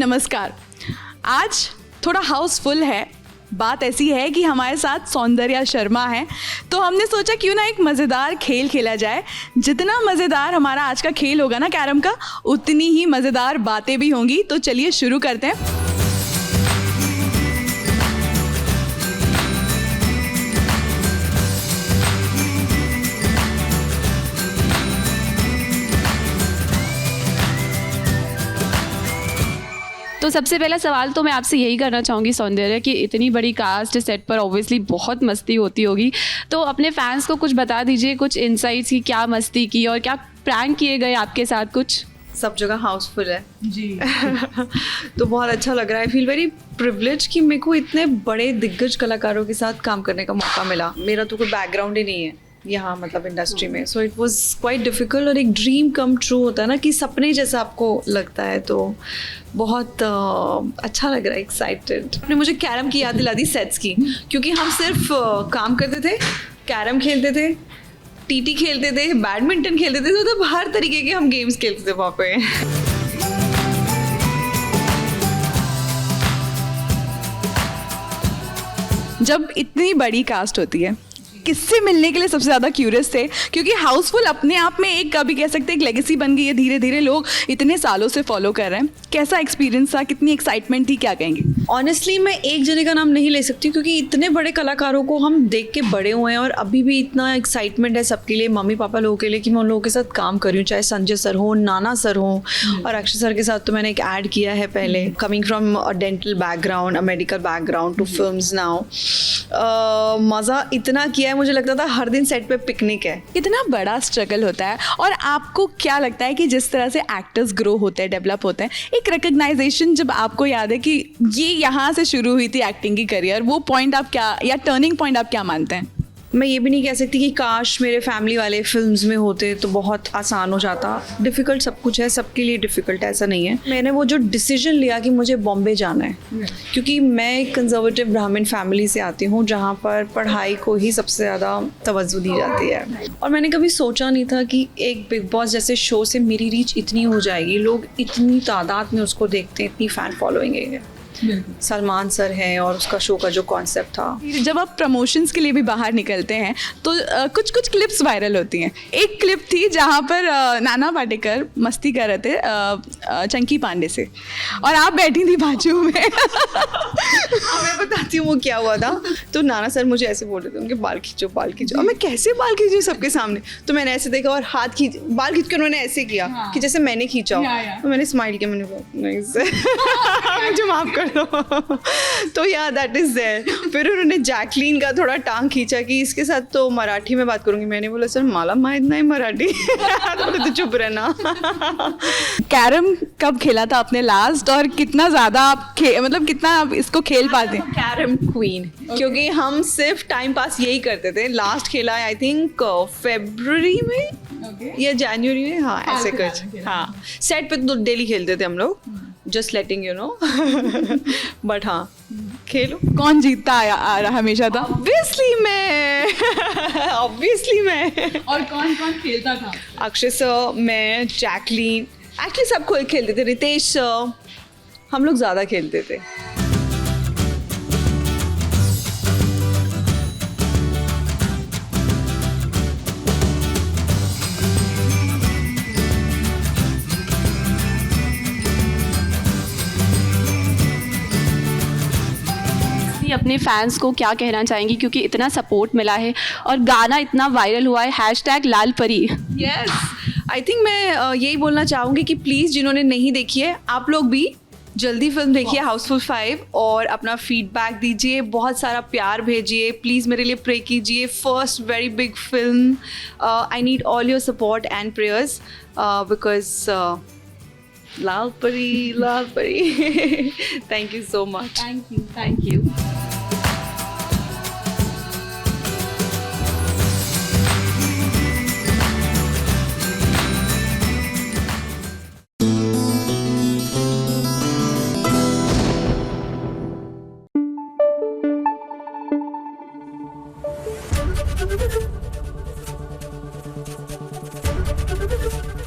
नमस्कार। आज थोड़ा हाउसफुल है। बात ऐसी है कि हमारे साथ सौंदर्या शर्मा है, तो हमने सोचा क्यों ना एक मज़ेदार खेल खेला जाए। जितना मज़ेदार हमारा आज का खेल होगा ना कैरम का, उतनी ही मज़ेदार बातें भी होंगी। तो चलिए शुरू करते हैं। तो सबसे पहला सवाल तो मैं आपसे यही करना चाहूँगी सौंदर्य कि इतनी बड़ी कास्ट सेट पर ऑब्वियसली बहुत मस्ती होती होगी, तो अपने फैंस को कुछ बता दीजिए, कुछ इनसाइट्स की क्या मस्ती की और क्या प्रैंक किए गए आपके साथ कुछ। सब जगह हाउसफुल है जी। तो बहुत अच्छा लग रहा है। आई फील वेरी प्रिविलेज कि मेरे को इतने बड़े दिग्गज कलाकारों के साथ काम करने का मौका मिला। मेरा तो कोई बैकग्राउंड ही नहीं है यहाँ, मतलब इंडस्ट्री में। So it was quite difficult और एक ड्रीम कम ट्रू होता है ना कि सपने जैसा आपको लगता है, तो बहुत अच्छा लग रहा है, एक्साइटेड। आपने मुझे कैरम की याद दिला दी सेट्स की, क्योंकि हम सिर्फ काम करते थे, कैरम खेलते थे, टीटी खेलते थे, बैडमिंटन खेलते थे, तो मतलब हर तरीके के हम गेम्स खेलते थे वहाँ पे। जब इतनी बड़ी कास्ट होती है, किससे मिलने के लिए सबसे ज़्यादा क्यूरियस थे? क्योंकि हाउसफुल अपने आप में एक कभी कह सकते हैं एक लेगेसी बन गई है, धीरे धीरे लोग इतने सालों से फॉलो कर रहे हैं। कैसा एक्सपीरियंस था, कितनी एक्साइटमेंट थी, क्या कहेंगे? ऑनेस्टली मैं एक जने का नाम नहीं ले सकती, क्योंकि इतने बड़े कलाकारों को हम देख के बड़े हुए हैं और अभी भी इतना एक्साइटमेंट है सबके लिए, मम्मी पापा लोगों के लिए, कि मैं उन लोगों के साथ काम कर रही हूँ, चाहे संजय सर हो, नाना सर हो, और अक्षय सर के साथ तो मैंने एक ऐड किया है पहले। Coming from a dental background, a medical background to films now, मज़ा इतना किया है, मुझे लगता था हर दिन सेट पे पिकनिक है। इतना बड़ा स्ट्रगल होता है, और आपको क्या लगता है कि जिस तरह से एक्टर्स ग्रो होते हैं, डेवलप होते हैं, एक रिकग्नाइजेशन जब आपको याद है कि ये यहाँ से शुरू हुई थी एक्टिंग की करियर, वो पॉइंट आप क्या, या टर्निंग पॉइंट आप क्या मानते हैं? मैं ये भी नहीं कह सकती कि काश मेरे फैमिली वाले फिल्म्स में होते तो बहुत आसान हो जाता। डिफ़िकल्ट सब कुछ है, सबके लिए डिफ़िकल्ट, ऐसा नहीं है। मैंने वो जो डिसीजन लिया कि मुझे बॉम्बे जाना है, क्योंकि मैं एक कंजर्वेटिव ब्राह्मण फैमिली से आती हूँ, जहाँ पर पढ़ाई को ही सबसे ज़्यादा तवज्जो दी जाती है। और मैंने कभी सोचा नहीं था कि एक बिग बॉस जैसे शो से मेरी रीच इतनी हो जाएगी, लोग इतनी तादाद में उसको देखते हैं, इतनी फ़ैन फॉलोइंग है। सलमान सर हैं और उसका शो का जो कॉन्सेप्ट था। जब आप प्रमोशंस के लिए भी बाहर निकलते हैं तो कुछ कुछ क्लिप्स वायरल होती हैं। एक क्लिप थी जहाँ पर नाना पाटेकर मस्ती कर रहे थे चंकी पांडे से, और आप बैठी थी बाजू में। मैं बताती हूँ वो क्या हुआ था। तो नाना सर मुझे ऐसे बोल रहे थे, उनके बाल खींचो, बाल खींचो। और मैं कैसे बाल खींचू सबके सामने? तो मैंने ऐसे देखा और हाथ खींच, बाल खींच कर उन्होंने ऐसे किया कि जैसे मैंने खींचा हो। तो मैंने स्माइल किया, मैंने बोला नहीं सर, मुझे माफ कर दो। तो या दैट इज देयर। फिर उन्होंने जैकलीन का थोड़ा टांग खींचा कि इसके साथ तो मराठी में बात करूंगी। मैंने बोला सर माला माहित नहीं मराठी। तो चुप रहना। कैरम कब खेला था आपने लास्ट, और कितना ज़्यादा आप मतलब कितना आप इसको खेल पाते हैं? कैरम क्वीन, क्योंकि हम सिर्फ टाइम पास यही करते थे। लास्ट खेला है आई थिंक फरवरी में या जनवरी में, हाँ ऐसे कुछ। हाँ, सेट पे तो डेली खेलते थे हम लोग, just letting you know. But हाँ, खेलो। कौन जीतता आ रहा हमेशा था? ऑब्वियसली मैं। ऑब्वियसली मैं। और कौन कौन खेलता था? अक्षय सर, मैं, जैकलीन, एक्चुअली सब कोई खेलते थे, रितेश सर, हम लोग ज़्यादा खेलते थे। अपने फैंस को क्या कहना चाहेंगी, क्योंकि इतना सपोर्ट मिला है और गाना इतना वायरल हुआ है, #लालपरी। यस, आई थिंक मैं यही बोलना चाहूँगी कि प्लीज़ जिन्होंने नहीं देखी है, आप लोग भी जल्दी फिल्म देखिए हाउसफुल 5, और अपना फीडबैक दीजिए, बहुत सारा प्यार भेजिए, प्लीज़ मेरे लिए प्रे कीजिए। First very big film, I need all your support and prayers, because Lalpari. Thank you so much. Thank you.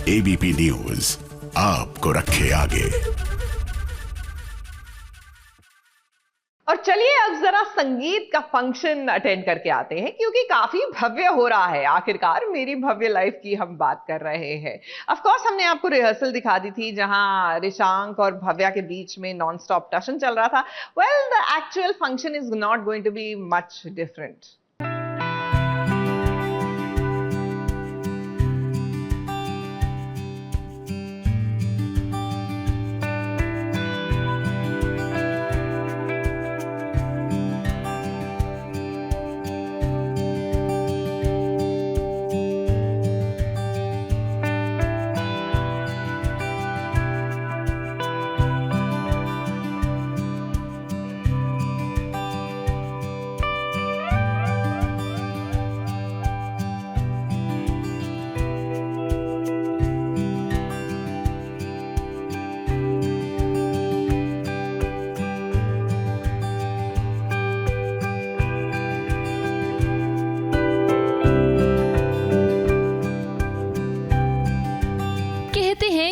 ABP news आपको रखे आगे। संगीत का फंक्शन अटेंड करके आते हैं, क्योंकि काफी भव्य हो रहा है। आखिरकार मेरी भव्य लाइफ की हम बात कर रहे हैं। ऑफ कोर्स हमने आपको रिहर्सल दिखा दी थी जहां रिशांक और भव्या के बीच में नॉन स्टॉप टशन चल रहा था। Well, the actual function is not going to be much different.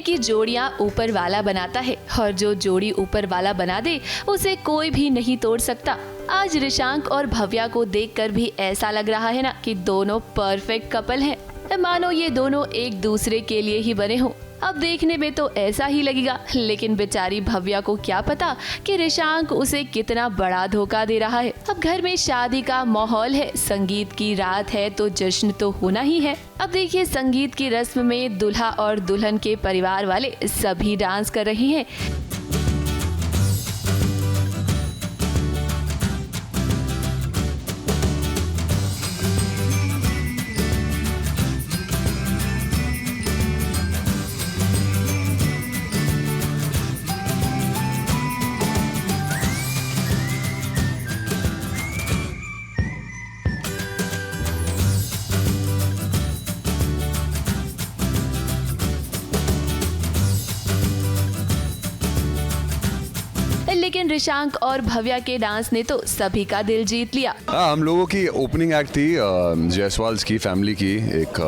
कि जोड़ियां ऊपर वाला बनाता है और जो जोड़ी ऊपर वाला बना दे उसे कोई भी नहीं तोड़ सकता। आज रिशांक और भव्या को देखकर भी ऐसा लग रहा है ना कि दोनों परफेक्ट कपल हैं। मानो ये दोनों एक दूसरे के लिए ही बने हों। अब देखने में तो ऐसा ही लगेगा, लेकिन बेचारी भव्या को क्या पता कि रिशांक उसे कितना बड़ा धोखा दे रहा है। अब घर में शादी का माहौल है, संगीत की रात है तो जश्न तो होना ही है। अब देखिए संगीत की रस्म में दूल्हा और दुल्हन के परिवार वाले सभी डांस कर रहे हैं। लेकिन रिशांक और भव्या के डांस ने तो सभी का दिल जीत लिया। हम लोगों की ओपनिंग एक्ट थी जायसवाल की फैमिली की, एक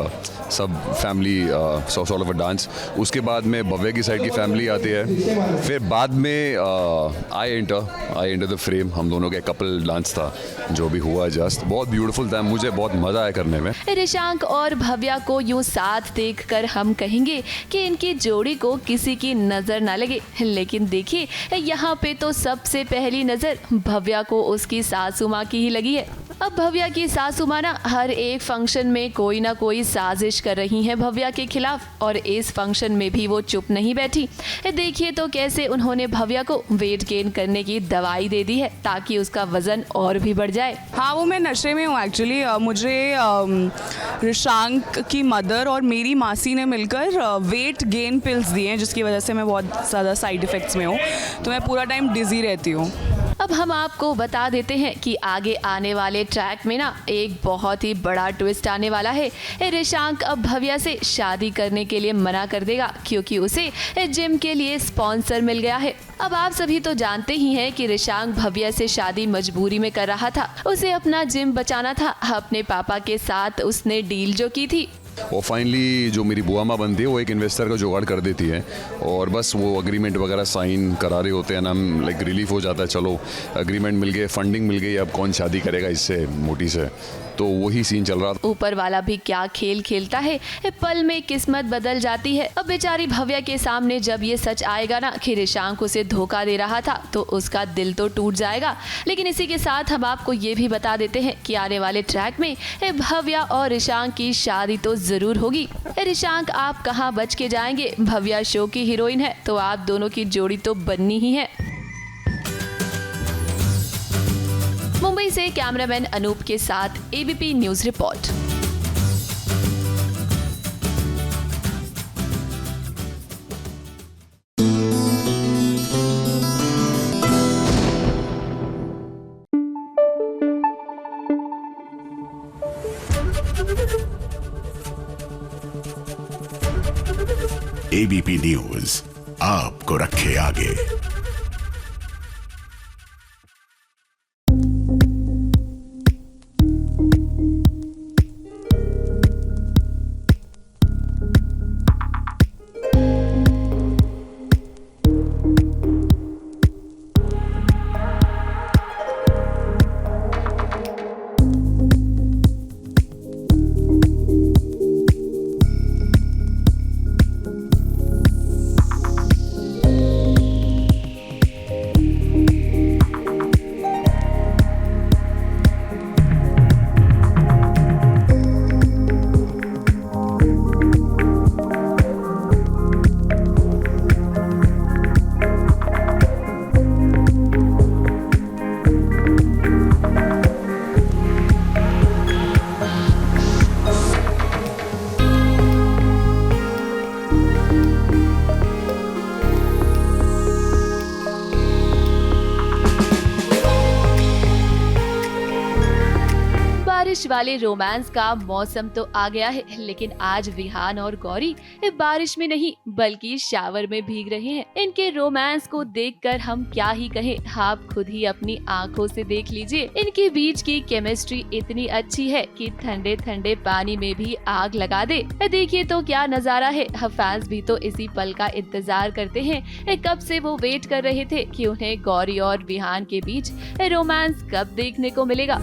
सब family sort of a dance. उसके बाद में भव्या की साइड की फैमिली आती है, फिर बाद में आई एंटर द फ्रेम। हम दोनों का कपल डांस था जो भी हुआ, जस्ट बहुत ब्यूटीफुल था, मुझे बहुत मजा आया करने में। रिशांक और भव्या को यूं साथ देखकर हम कहेंगे कि इनकी जोड़ी को किसी की नजर न लगे, लेकिन देखिए यहाँ पे तो सबसे पहली नजर भव्या को उसकी सासू माँ की ही लगी है। अब भव्या की सासू माँ ना हर एक फंक्शन में कोई ना कोई साजिश कर रही हैं भव्या के खिलाफ, और इस फंक्शन में भी वो चुप नहीं बैठी। देखिए तो कैसे उन्होंने भव्या को वेट गेन करने की दवाई दे दी है ताकि उसका वजन और भी बढ़ जाए। हाँ, वो मैं नशे में हूँ एक्चुअली। मुझे रिशांक की मदर और मेरी मासी ने मिलकर वेट गेन पिल्स दिए हैं, जिसकी वजह से मैं बहुत ज़्यादा साइड इफ़ेक्ट्स में हूँ, तो मैं पूरा टाइम डिजी रहती हूँ। अब हम आपको बता देते हैं कि आगे आने वाले ट्रैक में ना एक बहुत ही बड़ा ट्विस्ट आने वाला है। रिशांक अब भव्या से शादी करने के लिए मना कर देगा क्योंकि उसे जिम के लिए स्पॉन्सर मिल गया है। अब आप सभी तो जानते ही हैं कि रिशांक भव्या से शादी मजबूरी में कर रहा था, उसे अपना जिम बचाना था। अपने पापा के साथ उसने डील जो की थी, और फाइनली जो मेरी बुआ माँ बनती है वो एक इन्वेस्टर का जुगाड़ कर देती है, और बस वो अग्रीमेंट वगैरह साइन करा रहे होते हैं ना, हम लाइक रिलीफ हो जाता है, चलो अग्रीमेंट मिल गए, फंडिंग मिल गई, अब कौन शादी करेगा इससे मोटी से। तो वही सीन चल रहा था। ऊपर वाला भी क्या खेल खेलता है, पल में किस्मत बदल जाती है। अब बेचारी भव्या के सामने जब ये सच आएगा ना कि रिशांक उसे धोखा दे रहा था, तो उसका दिल तो टूट जाएगा। लेकिन इसी के साथ हम आपको ये भी बता देते हैं कि आने वाले ट्रैक में भव्या और रिशांक की शादी तो जरूर होगी। रिशांक आप कहाँ बच के जाएंगे, भव्या शो की हीरोइन है तो आप दोनों की जोड़ी तो बननी ही है। मुंबई से कैमरामैन अनूप के साथ ABP news report. ABP news आपको रखे आगे। बारिश वाले रोमांस का मौसम तो आ गया है, लेकिन आज विहान और गौरी बारिश में नहीं बल्कि शावर में भीग रहे हैं। इनके रोमांस को देखकर हम क्या ही कहें, आप खुद ही अपनी आंखों से देख लीजिए। इनके बीच की केमिस्ट्री इतनी अच्छी है कि ठंडे ठंडे पानी में भी आग लगा दे। देखिए तो क्या नजारा है। फैंस भी तो इसी पल का इंतजार करते हैं। कब से वो वेट कर रहे थे कि उन्हें गौरी और विहान के बीच रोमांस कब देखने को मिलेगा।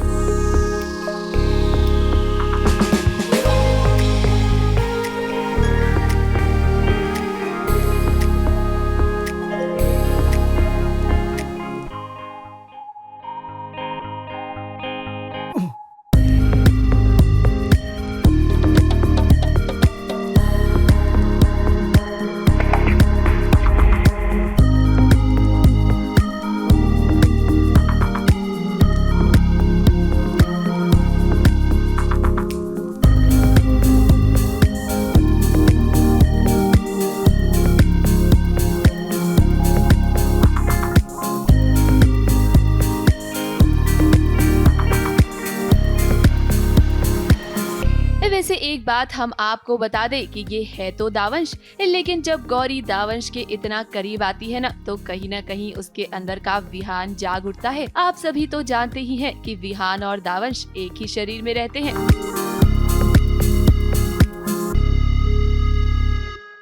वैसे एक बात हम आपको बता दें कि ये है तो दावंश, लेकिन जब गौरी दावंश के इतना करीब आती है तो कहीं उसके अंदर का विहान जाग उठता है। आप सभी तो जानते ही हैं कि विहान और दावंश एक ही शरीर में रहते हैं।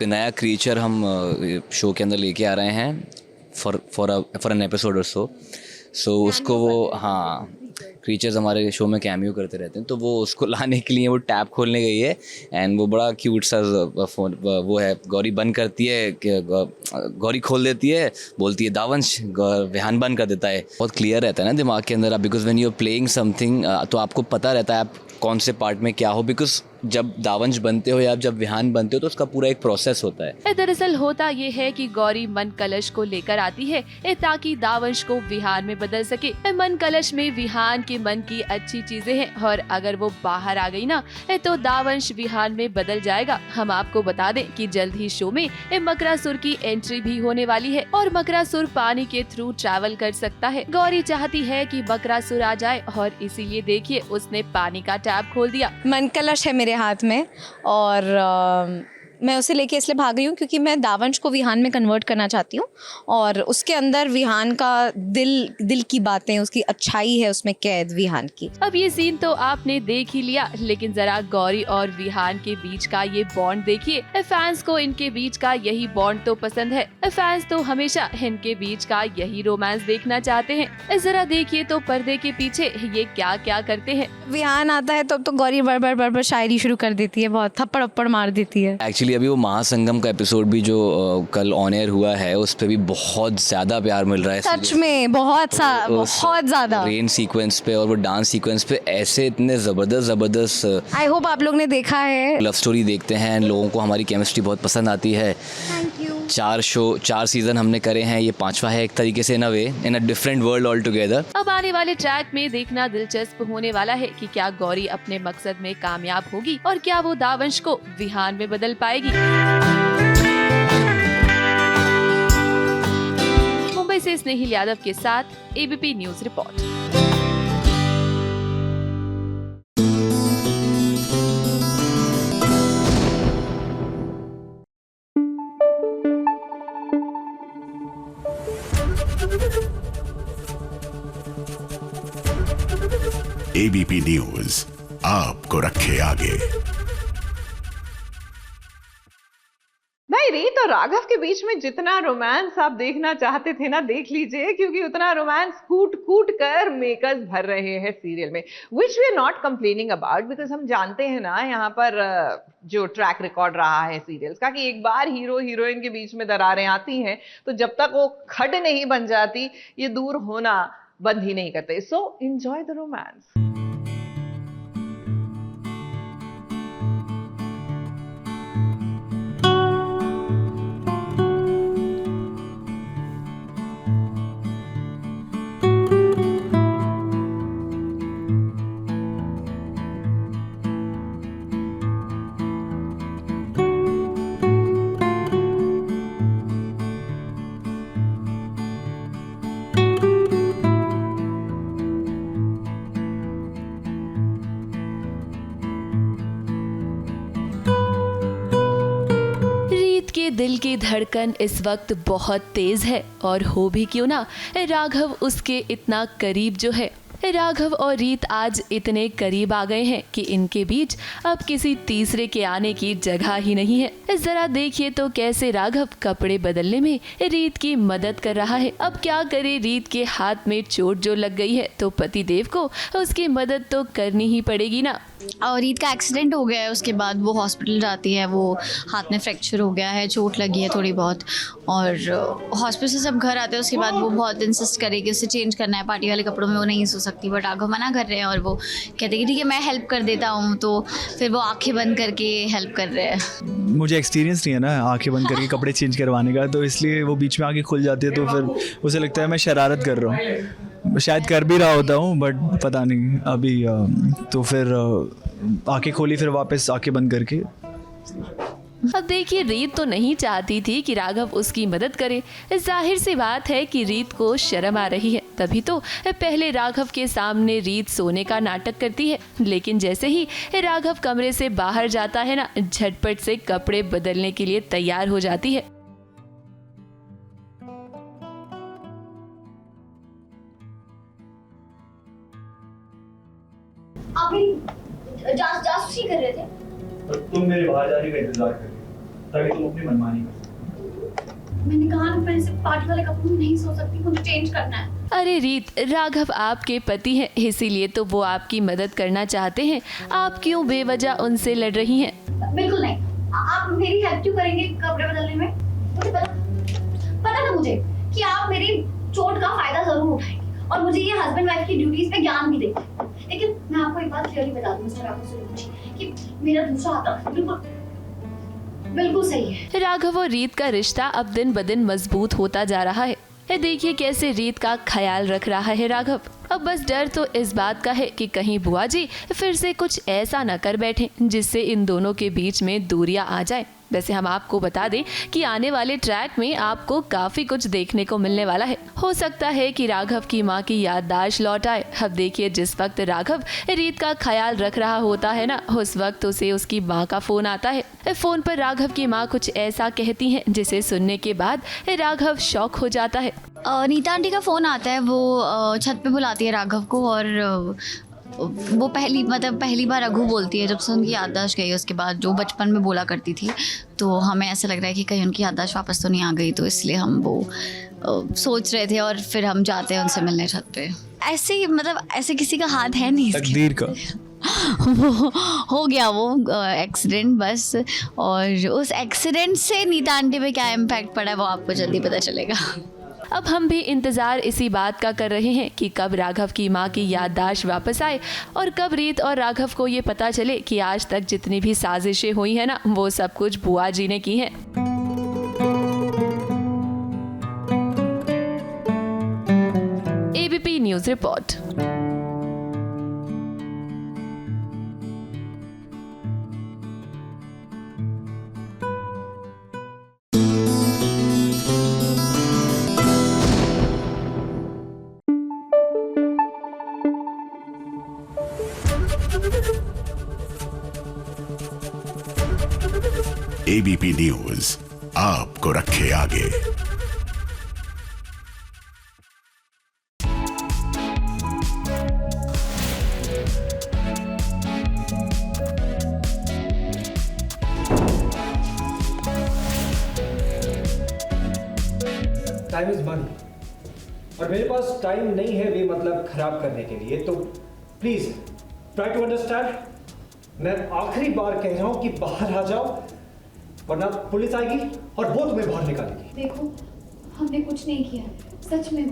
नया क्रिएचर हम शो के अंदर लेके आ रहे हैं फॉर एन एपिसोड और सो उसको वो क्रीचर्स हमारे शो में कैमियो करते रहते हैं, तो वो उसको लाने के लिए वो टैप खोलने गई है एंड वो बड़ा क्यूट सा वो है। गौरी बंद करती है, गौरी खोल देती है, बोलती है दावंश, विहान बंद कर देता है। बहुत क्लियर रहता है ना दिमाग के अंदर, because when you are playing something तो आपको पता रहता है आप कौन से पार्ट में क्या हो, बिकॉज जब दावंश बनते हो या जब विहान बनते हो तो उसका पूरा एक प्रोसेस होता है। दरअसल होता ये है कि गौरी मन कलश को लेकर आती है ताकि दावंश को विहान में बदल सके। मन कलश में विहान के मन की अच्छी चीजें हैं और अगर वो बाहर आ गई ना तो दावंश विहान में बदल जाएगा। हम आपको बता दें कि जल्द ही शो में मकरासुर की एंट्री भी होने वाली है और मकरासुर पानी के थ्रू ट्रैवल कर सकता है। गौरी चाहती है कि मकरासुर आ जाए और इसीलिए देखिए उसने पानी का टैप खोल दिया। मन कलश है मेरे हाथ में और मैं उसे लेके इसलिए भाग गई हूँ क्योंकि मैं दावंश को विहान में कन्वर्ट करना चाहती हूँ और उसके अंदर विहान का दिल की बातें, उसकी अच्छाई है उसमें कैद विहान की। अब ये सीन तो आपने देख ही लिया, लेकिन जरा गौरी और विहान के बीच का ये बॉन्ड देखिए। फैंस को इनके बीच का यही बॉन्ड तो पसंद है। फैंस तो हमेशा इनके बीच का यही रोमांस देखना चाहते हैं। जरा देखिए तो पर्दे के पीछे ये क्या क्या करते हैं। विहान आता है तो गौरी बड़ शायरी शुरू कर देती है, बहुत थप्पड़ अप्पड़ मार देती है। एक्चुअली अभी वो महासंगम का एपिसोड भी जो कल ऑन एयर हुआ है उस पे भी बहुत ज्यादा प्यार मिल रहा है सच में, बहुत ज्यादा रेन सीक्वेंस पे और वो डांस सीक्वेंस पे ऐसे इतने जबरदस्त। आई होप आप लोग ने देखा है। लव स्टोरी देखते हैं, लोगों को हमारी केमिस्ट्री बहुत पसंद आती है। Thank you. 4 सीजन हमने करे हैं, ये 5वां है एक तरीके से, in a different world all together. अब आने वाले ट्रैक में देखना दिलचस्प होने वाला है कि क्या गौरी अपने मकसद में कामयाब होगी और क्या वो दावंश को विहान में बदल पाएगी। मुंबई से स्नेहिल यादव के साथ ABP news report. ABP news आपको रखे आगे। भाई रीत और राघव के बीच में जितना रोमांस आप देखना चाहते थे ना, देख लीजिए, क्योंकि उतना रोमांस कूट कूट कर मेकर्स भर रहे हैं सीरियल में, which we are not complaining about, because हम जानते हैं ना यहाँ पर जो ट्रैक रिकॉर्ड रहा है सीरियल्स का कि एक बार हीरो हीरोइन के बीच में दरारें आती हैं तो जब तक वो खड नहीं बन जाती ये दूर होना बंद ही नहीं करते। So enjoy the romance. के दिल की धड़कन इस वक्त बहुत तेज है और हो भी क्यों ना, राघव उसके इतना करीब जो है। राघव और रीत आज इतने करीब आ गए हैं कि इनके बीच अब किसी तीसरे के आने की जगह ही नहीं है। जरा देखिए तो कैसे राघव कपड़े बदलने में रीत की मदद कर रहा है। अब क्या करे, रीत के हाथ में चोट जो लग गई है तो पतिदेव को उसकी मदद तो करनी ही पड़ेगी ना। और रीत का एक्सीडेंट हो गया है, उसके बाद वो हॉस्पिटल जाती है, वो हाथ में फ्रैक्चर हो गया है, चोट लगी है थोड़ी बहुत, और हॉस्पिटल से सब घर आते हैं उसके बाद वो बहुत इंसिस्ट करे कि उसे चेंज करना है, पार्टी वाले कपड़ों में वो नहीं सो सकती, बट राघव मना कर रहे हैं और वो कहते हैं कि ठीक है मैं हेल्प कर देता हूँ, तो फिर वो आंखें बंद करके हेल्प कर रहे हैं। मुझे एक्सपीरियंस नहीं है ना आंखें बंद करके कपड़े चेंज करवाने का, तो इसलिए वो बीच में आके खुल जाती है, तो फिर उसे लगता है मैं शरारत कर रहा हूँ, शायद कर भी रहा होता हूँ बट पता नहीं अभी। तो फिर आंखें खोली, फिर वापस आंखें बंद करके। अब देखिए, रीत तो नहीं चाहती थी कि राघव उसकी मदद करे। जाहिर सी बात है कि रीत को शर्म आ रही है, तभी तो पहले राघव के सामने रीत सोने का नाटक करती है, लेकिन जैसे ही राघव कमरे से बाहर जाता है ना, झटपट से कपड़े बदलने के लिए तैयार हो जाती है। आप जासूसी कर रहे थे? तो तुम मेरे बाहर जाने का इंतजार कर रही हो ताकि तुम अपनी मनमानी कर। मैंने कहा मैं सिर्फ पार्टी वाले कपड़ों में नहीं सो सकती, मुझे चेंज करना है। अरे रीत, राघव आपके पति हैं, इसीलिए तो वो आपकी मदद करना चाहते हैं। आप क्यों बेवजह उनसे लड़ रही हैं? बिल्कुल नहीं। आप मेरी हेल्प क्यों करेंगे कपड़े बदलने में? मुझे पता था मुझे कि आप मेरी चोट का फायदा जरूर उठाएंगे और मुझे ये हस्बैंड वाइफ की ड्यूटीज पे ज्ञान भी देंगे, लेकिन मैं आपको एक बात क्लियरली बता दूं मिस्टर राघव कि मेरा दूसरा हाथ बिल्कुल सही है। राघव और रीत का रिश्ता अब दिन ब दिन मजबूत होता जा रहा है। देखिए कैसे रीत का ख्याल रख रहा है राघव। अब बस डर तो इस बात का है कि कहीं बुआ जी फिर से कुछ ऐसा न कर बैठे जिससे इन दोनों के बीच में दूरियां आ जाए। वैसे हम आपको बता दें कि आने वाले ट्रैक में आपको काफी कुछ देखने को मिलने वाला है। हो सकता है कि राघव की मां की याददाश्त लौट आए। अब देखिए, जिस वक्त राघव रीत का ख्याल रख रहा होता है ना, उस वक्त उसे उसकी मां का फोन आता है। फोन पर राघव की मां कुछ ऐसा कहती हैं जिसे सुनने के बाद राघव शॉक हो जाता है। नीता आंटी का फ़ोन आता है, वो छत पे बुलाती है राघव को और वो पहली बार रघु बोलती है जब से उनकी याददाश्त गई। उसके बाद जो बचपन में बोला करती थी, तो हमें ऐसा लग रहा है कि कहीं उनकी याददाश्त वापस तो नहीं आ गई, तो इसलिए हम वो सोच रहे थे और फिर हम जाते हैं उनसे मिलने छत पे। ऐसे किसी का हाथ है नहीं, तकदीर का वो हो गया वो एक्सीडेंट बस, और उस एक्सीडेंट से नीता आंटी पे क्या इम्पैक्ट पड़ा है वो आपको जल्दी पता चलेगा। अब हम भी इंतजार इसी बात का कर रहे हैं कि कब राघव की मां की याददाश्त वापस आए और कब रीत और राघव को ये पता चले कि आज तक जितनी भी साजिशें हुई है ना, वो सब कुछ बुआ जी ने की हैं। ABP news report. ABP news आपको रखे आगे। टाइम इज मनी और मेरे पास टाइम नहीं है भी मतलब खराब करने के लिए, तो प्लीज ट्राई टू अंडरस्टैंड। मैं आखिरी बार कह रहा हूं कि बाहर आ जाओ वरना पुलिस आएगी और वो तुम्हें बाहर निकालेगी। देखो, हमने कुछ नहीं किया, सच में।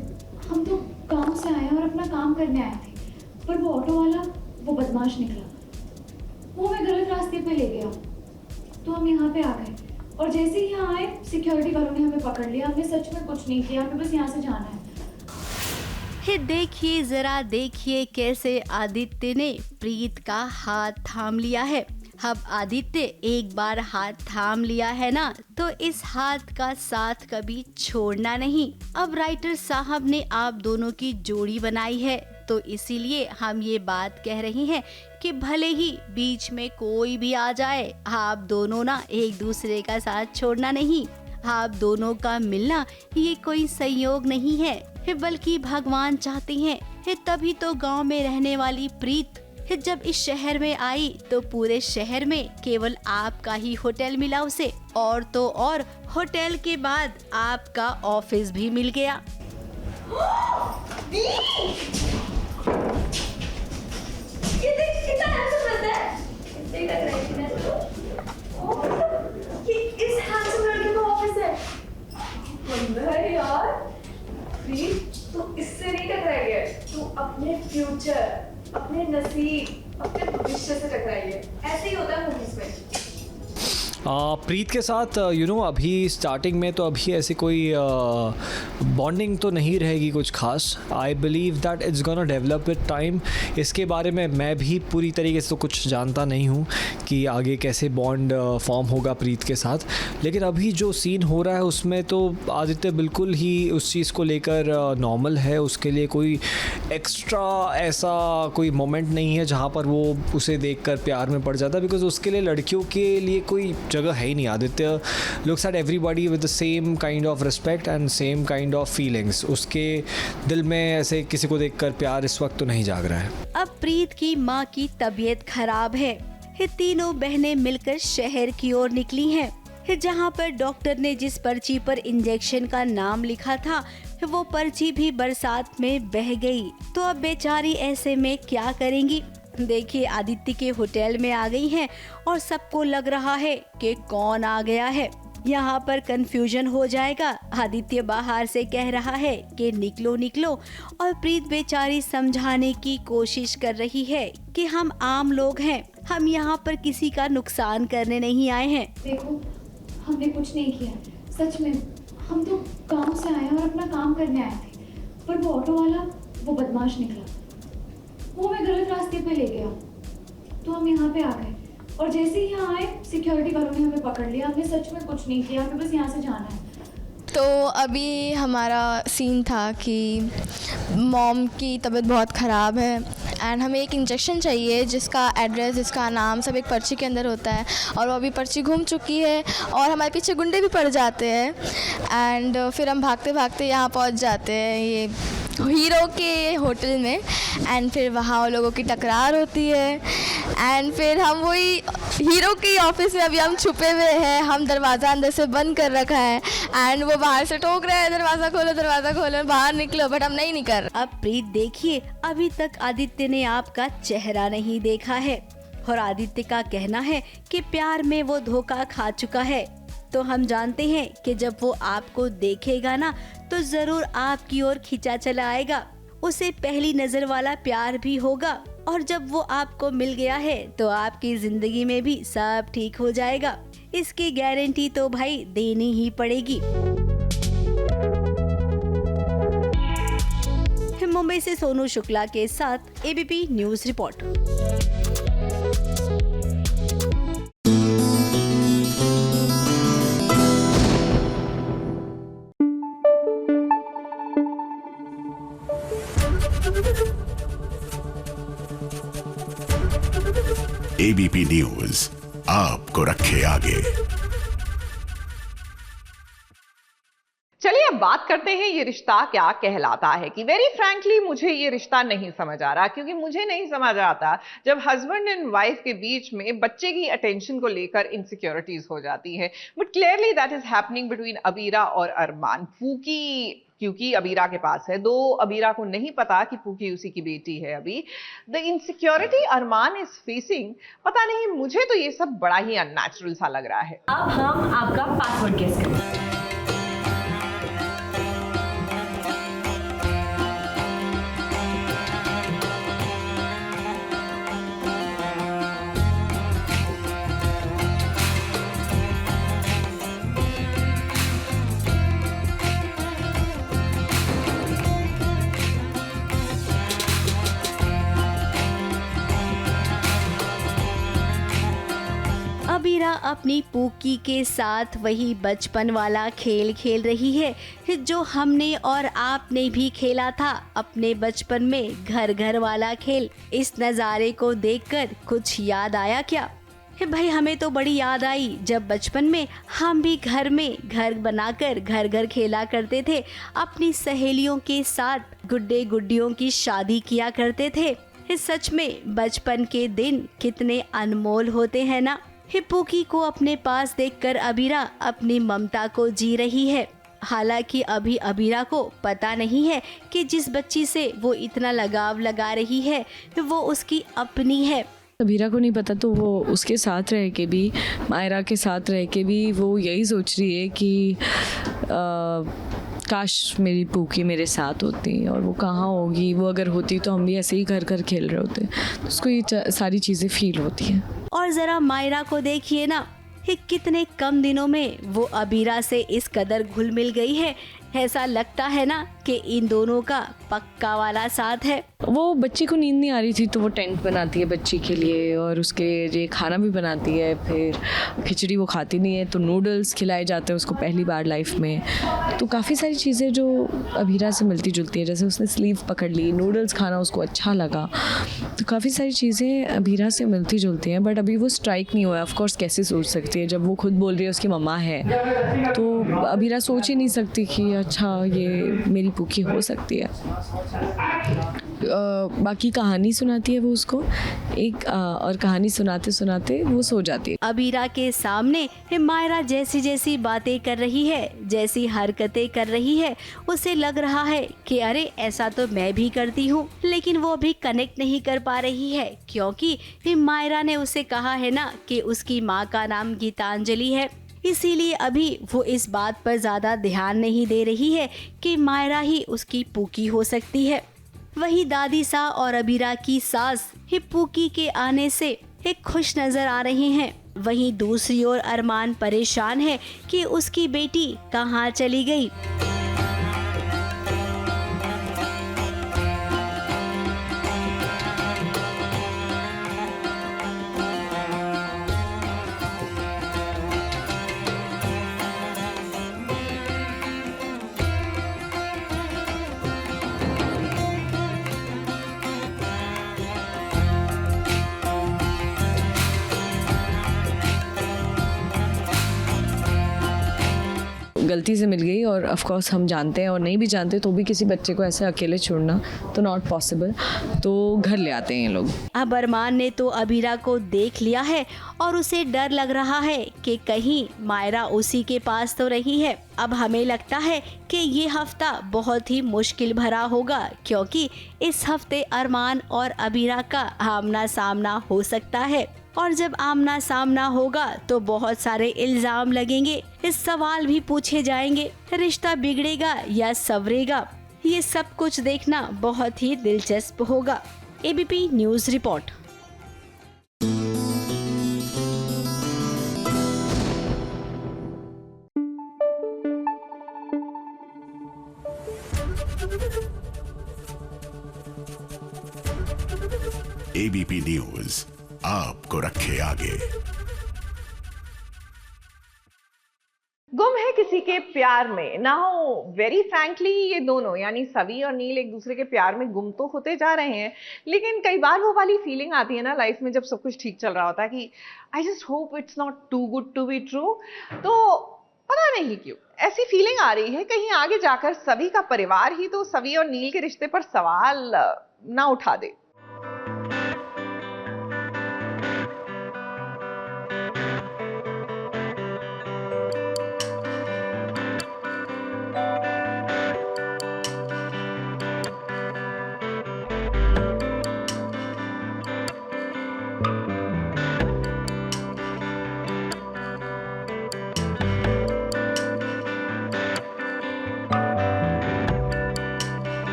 हम तो गांव से आए और अपना काम करने आए थे, पर वो ऑटो वाला वो बदमाश निकला, वो हमें गलत रास्ते पे ले गया, तो हम यहाँ पे आ गए और जैसे ही यहाँ आए सिक्योरिटी वालों ने हमें पकड़ लिया। हमने सच में कुछ नहीं किया, हमें बस यहाँ से जाना है। देखिए जरा देखिए कैसे आदित्य ने प्रीत का हाथ थाम लिया है। अब आदित्य एक बार हाथ थाम लिया है ना, तो इस हाथ का साथ कभी छोड़ना नहीं। अब राइटर साहब ने आप दोनों की जोड़ी बनाई है तो इसीलिए हम ये बात कह रही हैं कि भले ही बीच में कोई भी आ जाए, आप दोनों ना एक दूसरे का साथ छोड़ना नहीं। आप दोनों का मिलना ये कोई संयोग नहीं है, बल्कि भगवान चाहते हैं। तभी तो गांव में रहने वाली प्रीत जब इस शहर में आई तो पूरे शहर में केवल आपका ही होटल मिला उसे, और तो और होटल के बाद आपका ऑफिस भी मिल गया। ये देख कितना हैंडसम लगता है। देख लग रहा है कि इस हैंडसम लड़के का ऑफिस है। बंदा है यार। प्रीत तू इससे नहीं टकराई है, तू अपने फ्यूचर, अपने नसीब, अपने भविष्य से टकराई है। ऐसे ही होता है मूवीज में। प्रीत के साथ अभी स्टार्टिंग में तो अभी ऐसी कोई बॉन्डिंग तो नहीं रहेगी कुछ खास। I believe that it's gonna develop with time. इसके बारे में मैं भी पूरी तरीके से तो कुछ जानता नहीं हूँ कि आगे कैसे बॉन्ड फॉर्म होगा प्रीत के साथ, लेकिन अभी जो सीन हो रहा है उसमें तो आदित्य बिल्कुल ही उस चीज़ को लेकर नॉर्मल है। उसके लिए कोई एक्स्ट्रा ऐसा कोई मोमेंट नहीं है जहाँ पर वो उसे देखकर प्यार में पड़ जाता, बिकॉज उसके लिए लड़कियों के लिए कोई जगह है ही नहीं। Aditya looks at everybody with the same kind of respect and same kind of feelings. उसके दिल में ऐसे किसी को देखकर प्यार इस वक्त तो नहीं जाग रहा है। अब प्रीत की माँ की तबीयत खराब है। ये तीनों बहनें मिलकर शहर की ओर निकली हैं। जहाँ पर डॉक्टर ने जिस पर्ची पर इंजेक्शन का नाम लिखा था वो पर्ची भी बरसात में बह गई। तो अब बेचारी ऐसे में क्या करेंगी। देखिए आदित्य के होटल में आ गई हैं और सबको लग रहा है कि कौन आ गया है। यहाँ पर कंफ्यूजन हो जाएगा। आदित्य बाहर से कह रहा है कि निकलो निकलो, और प्रीत बेचारी समझाने की कोशिश कर रही है कि हम आम लोग हैं, हम यहाँ पर किसी का नुकसान करने नहीं आए हैं। देखो हमने कुछ नहीं किया, सच में हम तो गांव से आए और अपना काम करने आए थे, पर वो ऑटो वाला वो बदमाश निकला, वो हमें गलत रास्ते पे ले गया, तो हम यहाँ पे आ गए। और जैसे ही यहाँ आए सिक्योरिटी वालों ने हमें पकड़ लिया। हमने सच में कुछ नहीं किया, हमें बस यहाँ से जाना है। तो अभी हमारा सीन था कि मॉम की तबीयत बहुत ख़राब है एंड हमें एक इंजेक्शन चाहिए जिसका एड्रेस, जिसका नाम सब एक पर्ची के अंदर होता है, और वो अभी पर्ची घूम चुकी है और हमारे पीछे गुंडे भी पड़ जाते हैं। एंड फिर हम भागते भागते यहाँ पहुँच जाते हैं ये हीरो के होटल में, एंड फिर वहाँ लोगों की टकरार होती है। एंड फिर हम वही हीरो के ऑफिस में अभी हम छुपे हुए हैं, हम दरवाज़ा अंदर से बंद कर रखा है एंड वो बाहर से टोक रहे हैं दरवाज़ा खोलो बाहर निकलो, बट हम नहीं निकल। अब प्रीत देखिए अभी तक आदित्य ने आपका चेहरा नहीं देखा है, और आदित्य का कहना है कि प्यार में वो धोखा खा चुका है। तो हम जानते हैं कि जब वो आपको देखेगा ना तो जरूर आपकी ओर खिंचा चला आएगा। उसे पहली नजर वाला प्यार भी होगा, और जब वो आपको मिल गया है तो आपकी जिंदगी में भी सब ठीक हो जाएगा। इसकी गारंटी तो भाई देनी ही पड़ेगी। मुंबई से सोनू शुक्ला के साथ ABP news report. ABP news आपको रखे आगे। चलिए अब बात करते हैं ये रिश्ता क्या कहलाता है। कि वेरी फ्रैंकली मुझे ये रिश्ता नहीं समझ आ रहा, क्योंकि मुझे नहीं समझ आता जब हस्बैंड एंड वाइफ के बीच में बच्चे की अटेंशन को लेकर इनसिक्योरिटीज हो जाती है। But clearly that is happening between Abira और अरमान। फूकी क्योंकि अबीरा के पास है, दो अबीरा को नहीं पता कि फूकी उसी की बेटी है। अभी the insecurity Arman is facing, पता नहीं मुझे तो ये सब बड़ा ही अननेचुरल सा लग रहा है। अब हम आपका पासवर्ड गेस करें। अब अबीरा अपनी पूकी के साथ वही बचपन वाला खेल खेल रही है जो हमने और आपने भी खेला था अपने बचपन में, घर घर वाला खेल। इस नज़ारे को देखकर कुछ याद आया क्या? भाई हमें तो बड़ी याद आई जब बचपन में हम भी घर में घर बनाकर घर घर खेला करते थे, अपनी सहेलियों के साथ गुड्डे गुड्डियों की शादी किया करते थे। सच में बचपन के दिन कितने अनमोल होते हैं ना। हिप्पूकी को अपने पास देखकर अबीरा अपनी ममता को जी रही है। हालांकि अभी अबीरा को पता नहीं है कि जिस बच्ची से वो इतना लगाव लगा रही है वो उसकी अपनी है। अबीरा को नहीं पता, तो वो उसके साथ रह के भी, मायरा के साथ रह के भी वो यही सोच रही है कि काश मेरी पूकी मेरे साथ होती और वो कहाँ होगी, वो अगर होती तो हम भी ऐसे ही घर घर खेल रहे होते। तो उसको ये सारी चीज़ें फील होती हैं। और ज़रा मायरा को देखिए ना, कितने कम दिनों में वो अबीरा से इस कदर घुल मिल गई है। ऐसा लगता है ना कि इन दोनों का पक्का वाला साथ है। वो बच्ची को नींद नहीं आ रही थी तो वो टेंट बनाती है बच्ची के लिए और उसके लिए खाना भी बनाती है। फिर खिचड़ी वो खाती नहीं है तो नूडल्स खिलाए जाते हैं उसको पहली बार लाइफ में। तो काफ़ी सारी चीज़ें जो अबीरा से मिलती जुलती है, जैसे उसने स्लीव पकड़ ली, नूडल्स खाना उसको अच्छा लगा। तो काफ़ी सारी चीज़ें अबीरा से मिलती जुलती हैं, बट अभी वो स्ट्राइक नहीं हुआ है। ऑफकोर्स कैसे सोच सकती है जब वो खुद बोल रही है उसकी मम्मा है, तो अबीरा सोच ही नहीं सकती कि अच्छा ये मेरी पूकी हो सकती है। बाकी कहानी सुनाती है वो उसको एक और कहानी सुनाते सुनाते वो सो जाती है। अबीरा के सामने मायरा जैसी जैसी बातें कर रही है, जैसी हरकतें कर रही है, उसे लग रहा है कि अरे ऐसा तो मैं भी करती हूँ, लेकिन वो भी कनेक्ट नहीं कर पा रही है क्योंकि मायरा ने उसे कहा है ना कि उसकी माँ का नाम गीतांजलि है। इसीलिए अभी वो इस बात पर ज़्यादा ध्यान नहीं दे रही है कि मायरा ही उसकी पूकी हो सकती है। वही दादी सा और अबीरा की सास हिप्पूकी के आने से एक खुश नजर आ रहे हैं। वहीं दूसरी ओर अरमान परेशान है कि उसकी बेटी कहाँ चली गई। गलती से मिल गई और ऑफ कोर्स हम जानते हैं और नहीं भी जानते तो भी किसी बच्चे को ऐसे अकेले छोड़ना तो नॉट पॉसिबल, तो घर ले आते हैं ये लोग। अब अरमान ने तो अबीरा को देख लिया है और उसे डर लग रहा है कि कहीं मायरा उसी के पास तो रही है। अब हमें लगता है कि ये हफ्ता बहुत ही मुश्किल भरा होगा क्योंकि इस हफ्ते अरमान और अबीरा का आमना सामना हो सकता है और जब आमना सामना होगा तो बहुत सारे इल्जाम लगेंगे, इस सवाल भी पूछे जाएंगे, रिश्ता बिगड़ेगा या संवरेगा। ये सब कुछ देखना बहुत ही दिलचस्प होगा। ABP news report. ABP news आपको रखे आगे। गुम है किसी के प्यार में। नाउ वेरी फ्रैंकली ये दोनों यानी सवी और नील एक दूसरे के प्यार में गुम तो होते जा रहे हैं, लेकिन कई बार वो वाली फीलिंग आती है ना लाइफ में जब सब कुछ ठीक चल रहा होता है कि I just hope it's not too good to be true. तो पता नहीं क्यों ऐसी फीलिंग आ रही है कहीं आगे जाकर सभी का परिवार ही तो सवी और नील के रिश्ते पर सवाल ना उठा दे।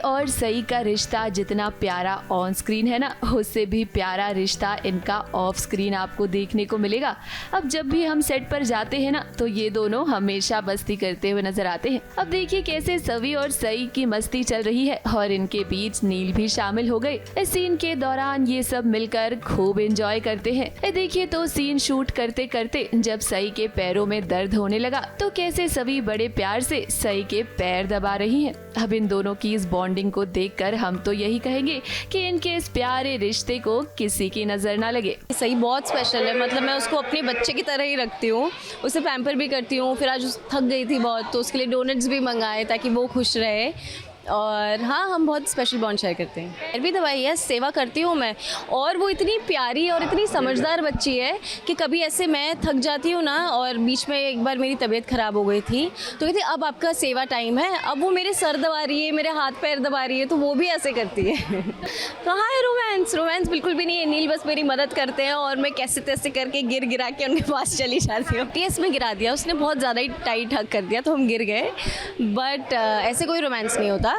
और सई का रिश्ता जितना प्यारा ऑन स्क्रीन है ना, उससे भी प्यारा रिश्ता इनका ऑफ स्क्रीन आपको देखने को मिलेगा। अब जब भी हम सेट पर जाते हैं ना, तो ये दोनों हमेशा मस्ती करते हुए नजर आते हैं। अब देखिए कैसे सवी और सई की मस्ती चल रही है और इनके बीच नील भी शामिल हो गए। इस सीन के दौरान ये सब मिलकर खूब एंजॉय करते हैं। देखिए तो सीन शूट करते करते जब सई के पैरों में दर्द होने लगा तो कैसे सवी बड़े प्यार से सई के पैर दबा रही हैं। अब इन दोनों की इस बॉन्डिंग को देखकर हम तो यही कहेंगे कि इनके इस प्यारे रिश्ते को किसी की नजर ना लगे। सही बहुत स्पेशल है, मतलब मैं उसको अपने बच्चे की तरह ही रखती हूँ, उसे पैम्पर भी करती हूँ। फिर आज थक गई थी बहुत तो उसके लिए डोनट्स भी मंगाए ताकि वो खुश रहे। और हाँ, हम बहुत स्पेशल बॉन्ड शेयर करते हैं। पैर भी दवाई है, सेवा करती हूँ मैं। और वो इतनी प्यारी और इतनी समझदार बच्ची है कि कभी ऐसे मैं थक जाती हूँ ना, और बीच में एक बार मेरी तबीयत ख़राब हो गई थी तो कहती अब आपका सेवा टाइम है। अब वो मेरे सर दबा रही है, मेरे हाथ पैर दबा रही है, तो वो भी ऐसे करती है। कहाँ है रोमांस बिल्कुल भी नहीं है। नील बस मेरी मदद करते हैं और मैं कैसे तैसे करके गिरा के उनके पास चली जाती हूँ। टीएस में गिरा दिया उसने, बहुत ज़्यादा ही टाइट हक कर दिया तो हम गिर गए, बट ऐसे कोई रोमांस नहीं होता।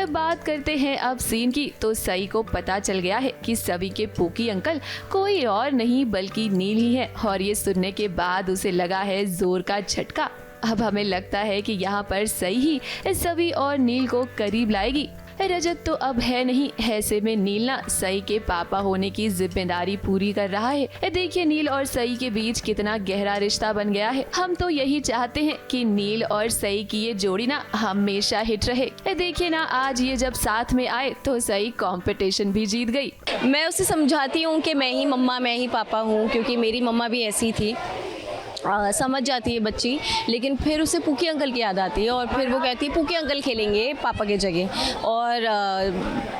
बात करते हैं अब सीन की, तो सई को पता चल गया है कि सभी के पूकी अंकल कोई और नहीं बल्कि नील ही है, और ये सुनने के बाद उसे लगा है जोर का झटका। अब हमें लगता है कि यहाँ पर सई ही इस सभी और नील को करीब लाएगी। रजत तो अब है नहीं, ऐसे में नील ना सई के पापा होने की जिम्मेदारी पूरी कर रहा है। देखिए नील और सई के बीच कितना गहरा रिश्ता बन गया है। हम तो यही चाहते हैं कि नील और सई की ये जोड़ी ना हमेशा हिट रहे। देखिए ना आज ये जब साथ में आए तो सई कंपटीशन भी जीत गई। मैं उसे समझाती हूँ कि मैं ही मम्मा मैं ही पापा हूँ, क्योंकि मेरी मम्मा भी ऐसी थी। समझ जाती है बच्ची, लेकिन फिर उसे पूकी अंकल की याद आती है और फिर वो कहती है पूकी अंकल खेलेंगे पापा के जगह। और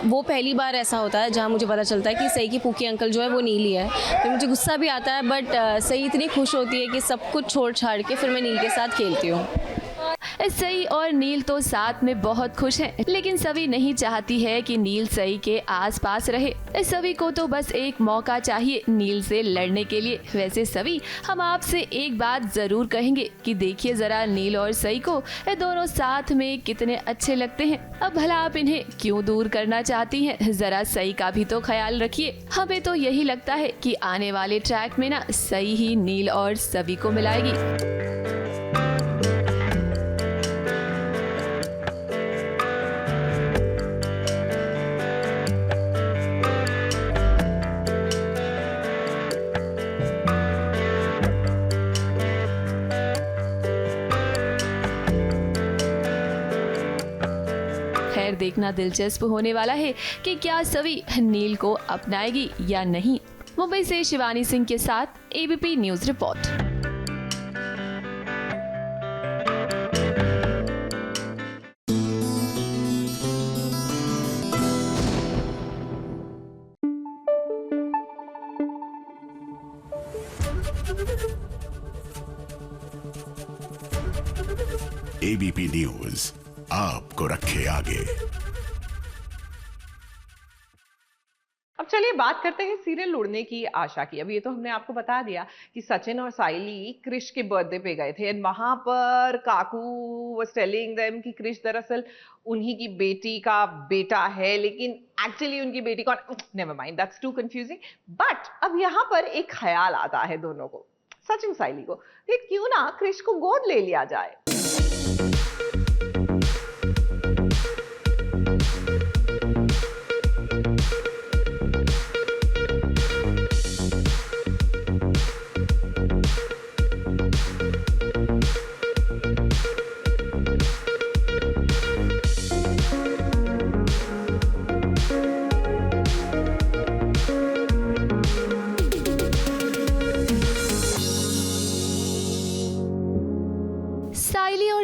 वो पहली बार ऐसा होता है जहाँ मुझे पता चलता है कि सई की पूकी अंकल जो है वो नील ही है। फिर मुझे गुस्सा भी आता है, बट सई इतनी खुश होती है कि सब कुछ छोड़ छाड़ के फिर मैं नील के साथ खेलती हूँ। सई और नील तो साथ में बहुत खुश हैं, लेकिन सभी नहीं चाहती है कि नील सई के आसपास रहे। सभी को तो बस एक मौका चाहिए नील से लड़ने के लिए। वैसे सभी, हम आपसे एक बात जरूर कहेंगे कि देखिए जरा नील और सई को, ये दोनों साथ में कितने अच्छे लगते हैं। अब भला आप इन्हें क्यों दूर करना चाहती हैं? जरा सई का भी तो ख्याल रखिए। हमें तो यही लगता है कि आने वाले ट्रैक में ना सई ही नील और सभी को मिलाएगी। देखना दिलचस्प होने वाला है कि क्या सभी नील को अपनाएगी या नहीं। मुंबई से शिवानी सिंह के साथ ABP news report. ABP news आपको रखे आगे। अब चलिए बात करते हैं सीरियल उड़ने की आशा की। अब ये तो हमने आपको बता दिया कि सचिन और साइली क्रिश के बर्थडे पे गए थे एंड वहां पर काकू वाज टेलिंग देम कि क्रिश दरअसल उन्हीं की बेटी का बेटा है, लेकिन एक्चुअली उनकी बेटी कौन, never mind, that's too confusing. But अब यहाँ पर एक ख्याल आता है दोनों को, सचिन साइली को, कि क्यों ना क्रिश को गोद ले लिया जाए।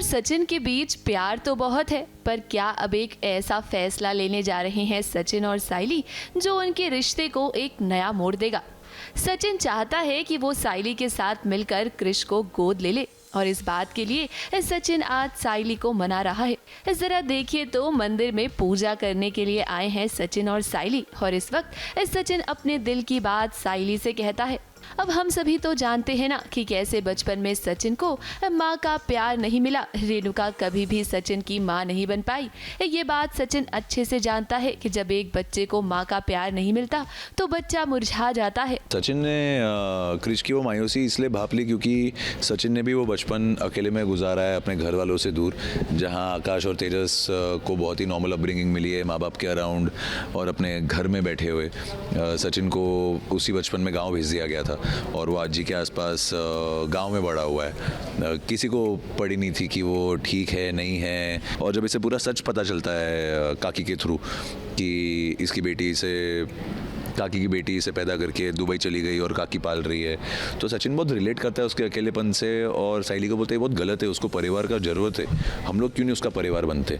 सचिन के बीच प्यार तो बहुत है, पर क्या अब एक ऐसा फैसला लेने जा रहे हैं सचिन और साइली जो उनके रिश्ते को एक नया मोड़ देगा। सचिन चाहता है कि वो साइली के साथ मिलकर क्रिश को गोद ले ले, और इस बात के लिए सचिन आज साइली को मना रहा है। जरा देखिए तो मंदिर में पूजा करने के लिए आए हैं सचिन और साइली, और इस वक्त सचिन अपने दिल की बात साइली से कहता है। अब हम सभी तो जानते हैं ना कि कैसे बचपन में सचिन को माँ का प्यार नहीं मिला। रेणुका कभी भी सचिन की माँ नहीं बन पाई। ये बात सचिन अच्छे से जानता है कि जब एक बच्चे को माँ का प्यार नहीं मिलता तो बच्चा मुरझा जाता है। सचिन ने क्रिश की वो मायूसी इसलिए भाप ली क्योंकि सचिन ने भी वो बचपन अकेले में गुजारा है अपने घर वालों से दूर, जहाँ आकाश और तेजस को बहुत ही नॉर्मल अपब्रिंगिंग मिली है माँ बाप के अराउंड और अपने घर में बैठे हुए। सचिन को उसी बचपन में गांव भेज दिया गया था और वो आज जी के आसपास गांव में बड़ा हुआ है। किसी को पड़ी नहीं थी कि वो ठीक है नहीं है, और जब इसे पूरा सच पता चलता है काकी के थ्रू कि इसकी बेटी से काकी की बेटी इसे पैदा करके दुबई चली गई और काकी पाल रही है, तो सचिन बहुत रिलेट करता है उसके अकेलेपन से और साइली को बोलते हैं बहुत गलत है, उसको परिवार का ज़रूरत है, हम लोग क्यों नहीं उसका परिवार बनते,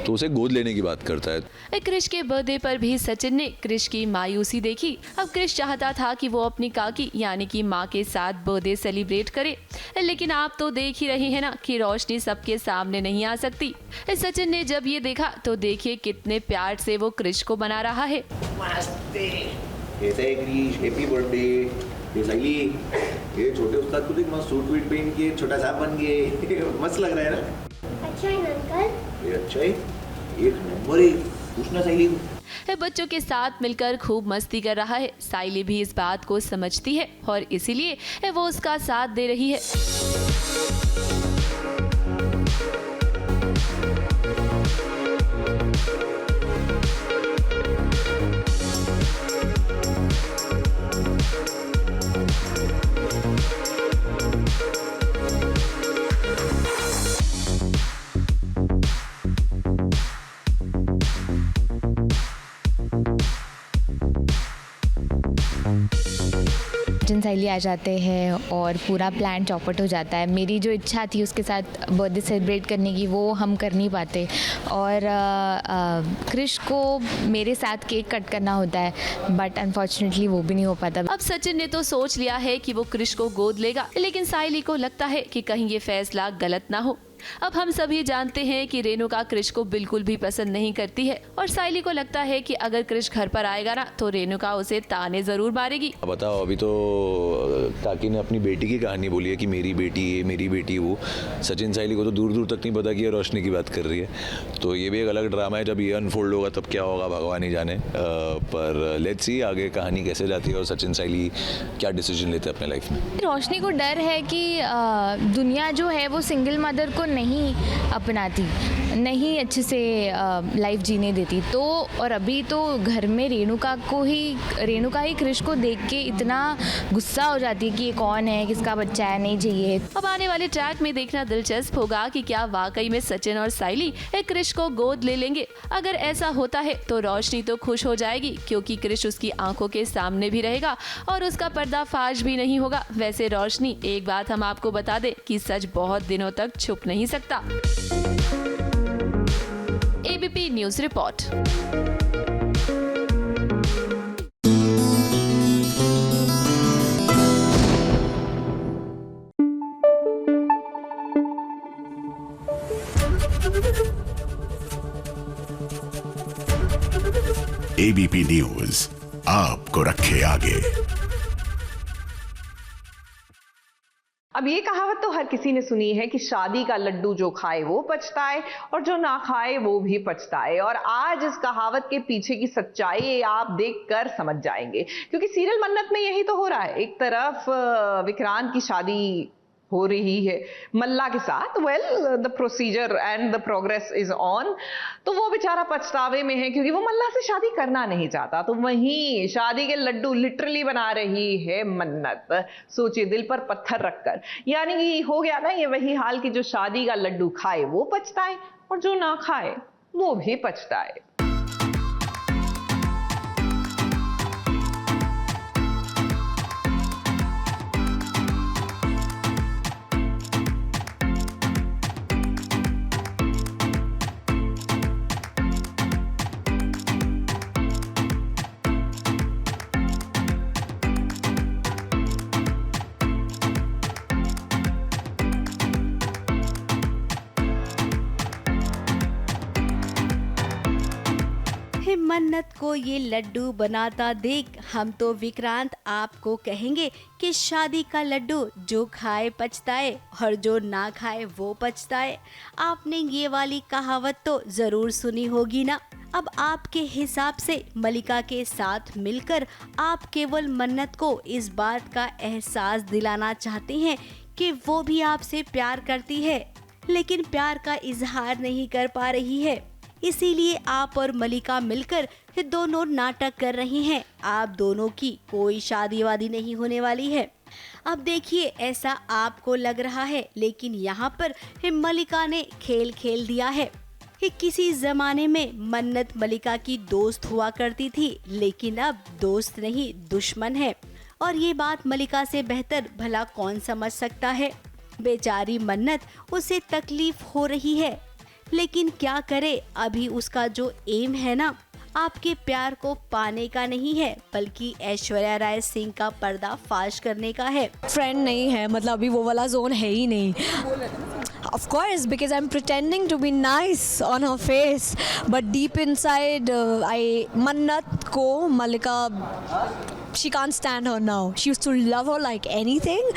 तो उसे गोद लेने की बात करता है। क्रिश के बर्थडे पर भी सचिन ने क्रिश की मायूसी देखी। अब क्रिश चाहता था कि वो अपनी काकी यानी कि माँ के साथ बर्थडे सेलिब्रेट करे, लेकिन आप तो देख ही रहे हैं ना कि रोशनी सबके सामने नहीं आ सकती। सचिन ने जब ये देखा तो देखिए कितने प्यार से वो क्रिश को मना रहा है। कैसा है क्रिश, हैप्पी बर्थडे। ये साइली, ये छोटे उस्ताद को देख मस्त सूट वीट पहन के छोटा सा बन गए, मस्त लग रहा है ना। अच्छा है अंकल, ये अच्छा है, एक नंबर है, पूछना साइली को। बच्चों के साथ मिलकर खूब मस्ती कर रहा है। साइली भी इस बात को समझती है और इसीलिए वो उसका साथ दे रही है। सचिन साइली आ जाते हैं और पूरा प्लान चौपट हो जाता है। मेरी जो इच्छा थी उसके साथ बर्थडे सेलिब्रेट करने की वो हम कर नहीं पाते और क्रिश को मेरे साथ केक कट करना होता है बट अनफॉर्चुनेटली वो भी नहीं हो पाता। अब सचिन ने तो सोच लिया है कि वो क्रिश को गोद लेगा, लेकिन साइली को लगता है कि कहीं ये फैसला गलत ना हो। अब हम सभी जानते हैं कि रेणुका क्रिश को बिल्कुल भी पसंद नहीं करती है और साइली को लगता है कि अगर क्रिश घर पर आएगा ना तो रेणुका उसे ताने जरूर मारेगी। बताओ, अभी तो काकी ने अपनी बेटी की कहानी बोली है कि मेरी बेटी ये मेरी बेटी वो। सचिन साइली को तो दूर दूर तक नहीं पता कि ये रोशनी की बात कर रही है, तो ये भी एक अलग ड्रामा है। जब ये अनफोल्ड होगा तब क्या होगा भगवान ही जाने, पर लेट्स सी आगे कहानी कैसे जाती है और सचिन साइली क्या डिसीजन लेते हैं अपने लाइफ में। रोशनी को डर है कि दुनिया जो है वो सिंगल मदर को नहीं अपनाती, नहीं अच्छे से लाइफ जीने देती, तो और अभी तो घर में रेणुका ही क्रिश को देख के इतना गुस्सा हो जाती है कि ये कौन है, किसका बच्चा है, नहीं चाहिए। अब आने वाले ट्रैक में देखना दिलचस्प होगा कि क्या वाकई में सचिन और साइली क्रिश को गोद ले लेंगे। अगर ऐसा होता है तो रोशनी तो खुश हो जाएगी क्योंकि क्रिश उसकी आंखों के सामने भी रहेगा और उसका पर्दाफाश भी नहीं होगा। वैसे रोशनी, एक बात हम आपको बता दें कि सच बहुत दिनों तक छुप नहीं सकता। ABP news report. ABP news आपको रखे आगे। अब ये कहावत तो हर किसी ने सुनी है कि शादी का लड्डू जो खाए वो पछताए और जो ना खाए वो भी पछताए, और आज इस कहावत के पीछे की सच्चाई आप देखकर समझ जाएंगे क्योंकि सीरियल मन्नत में यही तो हो रहा है। एक तरफ विक्रांत की शादी हो रही है मल्ला के साथ, well the procedure and the progress is on, तो वो बेचारा पछतावे में है क्योंकि वो मल्ला से शादी करना नहीं चाहता। तो वहीं शादी के लड्डू लिटरली बना रही है मन्नत, सोचिए दिल पर पत्थर रखकर। यानी कि हो गया ना ये वही हाल कि जो शादी का लड्डू खाए वो पछताए और जो ना खाए वो भी पछताए। हे मन्नत को ये लड्डू बनाता देख हम तो विक्रांत आपको कहेंगे कि शादी का लड्डू जो खाए पछताए और जो ना खाए वो पछताए। आपने ये वाली कहावत तो जरूर सुनी होगी ना। अब आपके हिसाब से मलिका के साथ मिलकर आप केवल मन्नत को इस बात का एहसास दिलाना चाहते हैं कि वो भी आपसे प्यार करती है, लेकिन प्यार का इजहार नहीं कर पा रही है। इसीलिए आप और मलिका मिलकर दोनों नाटक कर रही हैं। आप दोनों की कोई शादी वादी नहीं होने वाली है। अब देखिए, ऐसा आपको लग रहा है, लेकिन यहाँ पर मलिका ने खेल खेल दिया है। किसी जमाने में मन्नत मलिका की दोस्त हुआ करती थी, लेकिन अब दोस्त नहीं दुश्मन है। और ये बात मलिका से बेहतर भला कौन समझ सकता है। बेचारी मन्नत, उसे तकलीफ हो रही है, लेकिन क्या करे, अभी उसका जो एम है ना, आपके प्यार को पाने का नहीं है, बल्कि ऐश्वर्या राय सिंह का पर्दा फाश करने का है। फ्रेंड नहीं है, मतलब अभी वो वाला जोन है ही नहीं। Of course, because I'm pretending to be nice on her face, but deep inside, Mannat ko Malika, she can't stand her now. She used to love her like anything,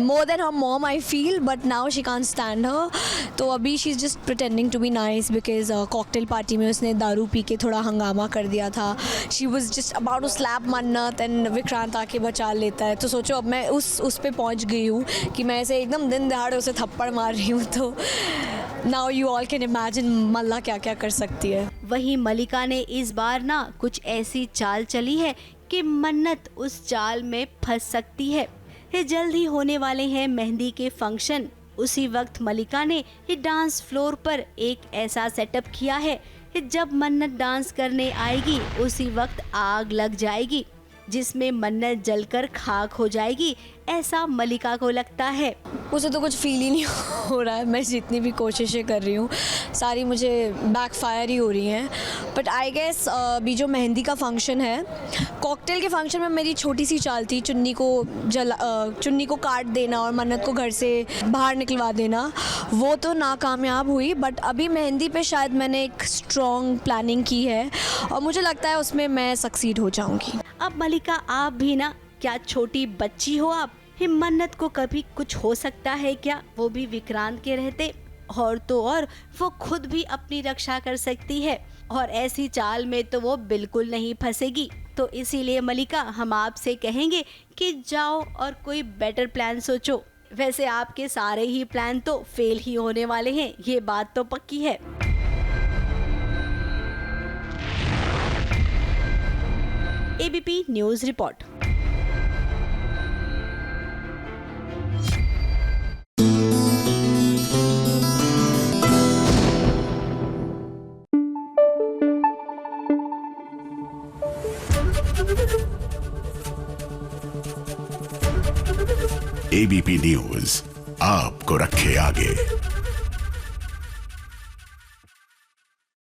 more than her mom, I feel, but now she can't stand her. तो अभी she's just pretending to be nice because cocktail party में उसने दारू P के थोड़ा हंगामा कर दिया था। She was just about to slap Mannat and Vikrant आके बचा लेता है। तो सोचो, अब मैं उस पे पहुंच गई हूँ कि मैं ऐसे एकदम दिन दहाड़े उसे थप्पड़ मार रही हूँ। तो now you all can imagine मल्ला क्या क्या कर सकती है। वहीं मलिका ने इस बार ना कुछ ऐसी चाल चली है कि मन्नत उस चाल में फंस सकती है। जल्द ही होने वाले हैं मेहंदी के फंक्शन। उसी वक्त मलिका ने डांस फ्लोर पर एक ऐसा सेटअप किया है, जब मन्नत डांस करने आएगी उसी वक्त आग लग जाएगी, जिसमें मन्नत जलकर खाक हो जाएगी, ऐसा मलिका को लगता है। मुझे तो कुछ फील ही नहीं हो रहा है। मैं जितनी भी कोशिशें कर रही हूँ सारी मुझे बैकफायर ही हो रही हैं। बट आई गेस अभी जो मेहंदी का फंक्शन है, कॉकटेल के फंक्शन में मेरी छोटी सी चाल थी, चुन्नी को काट देना और मन्नत को घर से बाहर निकलवा देना, वो तो नाकामयाब हुई। बट अभी मेहंदी पे शायद मैंने एक स्ट्रॉन्ग प्लानिंग की है और मुझे लगता है उसमें मैं सक्सीड हो जाऊँगी। अब मलिका, आप भी ना क्या छोटी बच्ची हो आप? मन्नत को कभी कुछ हो सकता है क्या, वो भी विक्रांत के रहते? और तो और वो खुद भी अपनी रक्षा कर सकती है, और ऐसी चाल में तो वो बिल्कुल नहीं फंसेगी। तो इसीलिए मलिका, हम आपसे कहेंगे कि जाओ और कोई बेटर प्लान सोचो। वैसे आपके सारे ही प्लान तो फेल ही होने वाले हैं, ये बात तो पक्की है। ABP news report. ABP news आपको रखे आगे।